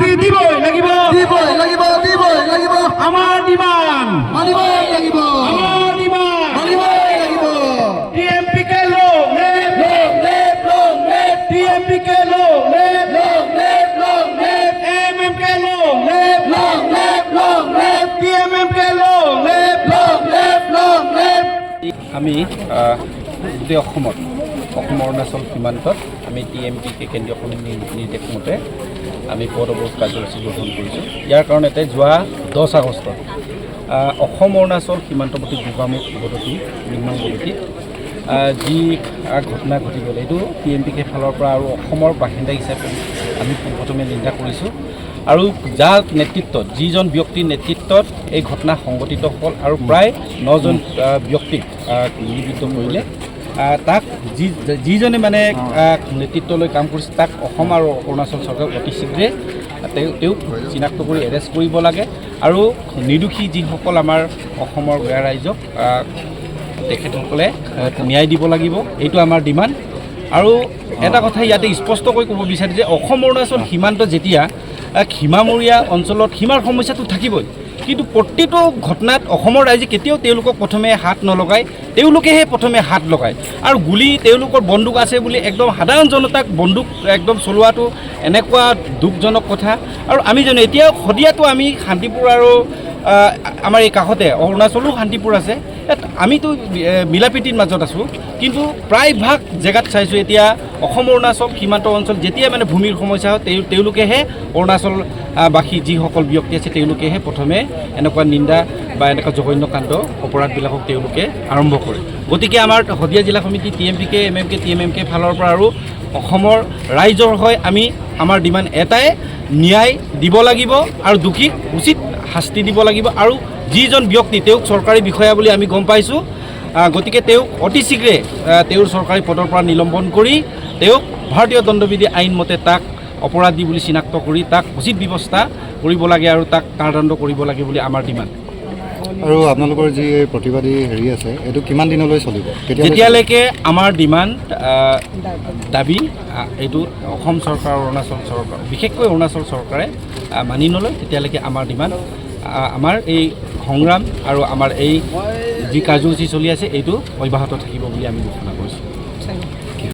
শাস্তি দিবই লাগিব দিবই লাগিব আমাৰ ডিমাণ্ড মানিবই লাগিব আমাৰ ডিমাণ্ড মানিবই লাগিব টিএমপিকে লং লেফ্ট টিএমপিকে লং লেফ্ট এমএমকে লং লেফ্ট টিএমএমকে লং লেফ্ট আমি গোটেই অসমৰ অৰুণাচল সীমান্তত আমি টিএমপিকে কেন্দ্ৰীয় কমিটিৰ নিৰ্দেশ মতে আমি পথ অৱৰোধ কাৰ্যসূচী গ্ৰহণ কৰিছোঁ। ইয়াৰ কাৰণতে যোৱা 10 আগষ্টত অসম অৰুণাচল সীমান্তৱৰ্তী গোগামুখ পদ্ধতি নিৰ্মাণ কমিটিত যি ঘটনা ঘটি গ'ল এইটো টিএমপিকে ফালৰ পৰা আৰু অসমৰ বাসিন্দা হিচাপে আমি পোনপ্ৰথমে নিন্দা কৰিছোঁ আৰু যাৰ নেতৃত্বত যিজন ব্যক্তিৰ নেতৃত্বত এই ঘটনা সংঘটিত হ'ল আৰু প্ৰায় 9জন ব্যক্তিক নিবৃত্ত কৰিলে তাক যিজনে মানে নেতৃত্বলৈ কাম কৰিছে তাক অসম আৰু অৰুণাচল চৰকাৰে অতি শীঘ্ৰে তেওঁক চিনাক্ত কৰি এৰেষ্ট কৰিব লাগে আৰু নিৰ্দোষী যিসকল আমাৰ অসমৰ গঞা ৰাইজক তেখেতসকলে ন্যায় দিব লাগিব, এইটো আমাৰ ডিমাণ্ড। আৰু এটা কথা ইয়াতে স্পষ্টকৈ ক'ব বিচাৰে যে অসম অৰুণাচল সীমান্ত যেতিয়া সীমামূৰীয়া অঞ্চলত সীমাৰ সমস্যাটো থাকিবই, কিন্তু প্ৰতিটো ঘটনাত অসমৰ ৰাইজে কেতিয়াও তেওঁলোকক প্ৰথমে হাত নলগায়, তেওঁলোকেহে প্ৰথমে হাত লগায় আৰু গুলি তেওঁলোকৰ বন্দুক আছে বুলি একদম সাধাৰণ জনতাক বন্দুক একদম চলোৱাটো এনেকুৱা দুখজনক কথা। আৰু আমি জানো এতিয়া সদিয়াটো আমি শান্তিপুৰ আৰু আমাৰ এই কাষতে অৰুণাচলো শান্তিপুৰ আছে, আমিতো মিলাপ্ৰীতিৰ মাজত আছোঁ, কিন্তু প্ৰায়ভাগ জেগাত চাইছোঁ এতিয়া অসম অৰুণাচল সীমান্ত অঞ্চল যেতিয়া মানে ভূমিৰ সমস্যা হয় তেওঁলোকেহে অৰুণাচলবাসী যিসকল ব্যক্তি আছে তেওঁলোকেহে প্ৰথমে এনেকুৱা নিন্দা বা এনেকুৱা জঘন্য কাণ্ড অপৰাধবিলাকক তেওঁলোকে আৰম্ভ কৰে। গতিকে আমাৰ শদিয়া জিলা সমিতি টিএমপিকে এমএমকে টিএমএমকে ফালৰ পৰা আৰু অসমৰ ৰাইজৰ হৈ আমাৰ ডিমাণ্ড এটাই, ন্যায় দিব লাগিব আৰু দোষীক উচিত শাস্তি দিব লাগিব আৰু যিজন ব্যক্তি তেওঁক চৰকাৰী বিষয়া বুলি আমি গম পাইছোঁ, গতিকে তেওঁক অতি শীঘ্ৰে তেওঁৰ চৰকাৰী পদৰ পৰা নিলম্বন কৰি তেওঁক ভাৰতীয় দণ্ডবিধি আইন মতে তাক অপৰাধী বুলি চিনাক্ত কৰি তাক উচিত ব্যৱস্থা কৰিব লাগে আৰু তাক কাৰাদণ্ড কৰিব লাগে বুলি আমাৰ ডিমাণ্ড। আৰু আপোনালোকৰ যি প্ৰতিবাদী হেৰি আছে এইটো কিমান দিনলৈ চলিব? যেতিয়ালৈকে আমাৰ ডিমাণ্ড দাবী এইটো অসম চৰকাৰ অৰুণাচল চৰকাৰ বিশেষকৈ অৰুণাচল চৰকাৰে মানি নলয় তেতিয়ালৈকে আমাৰ ডিমাণ্ড আমাৰ এই সংগ্ৰাম আৰু আমাৰ এই যি কাৰ্যসূচী চলি আছে এইটো অব্যাহত থাকিব বুলি আমি ঘোষণা কৰিছোঁ।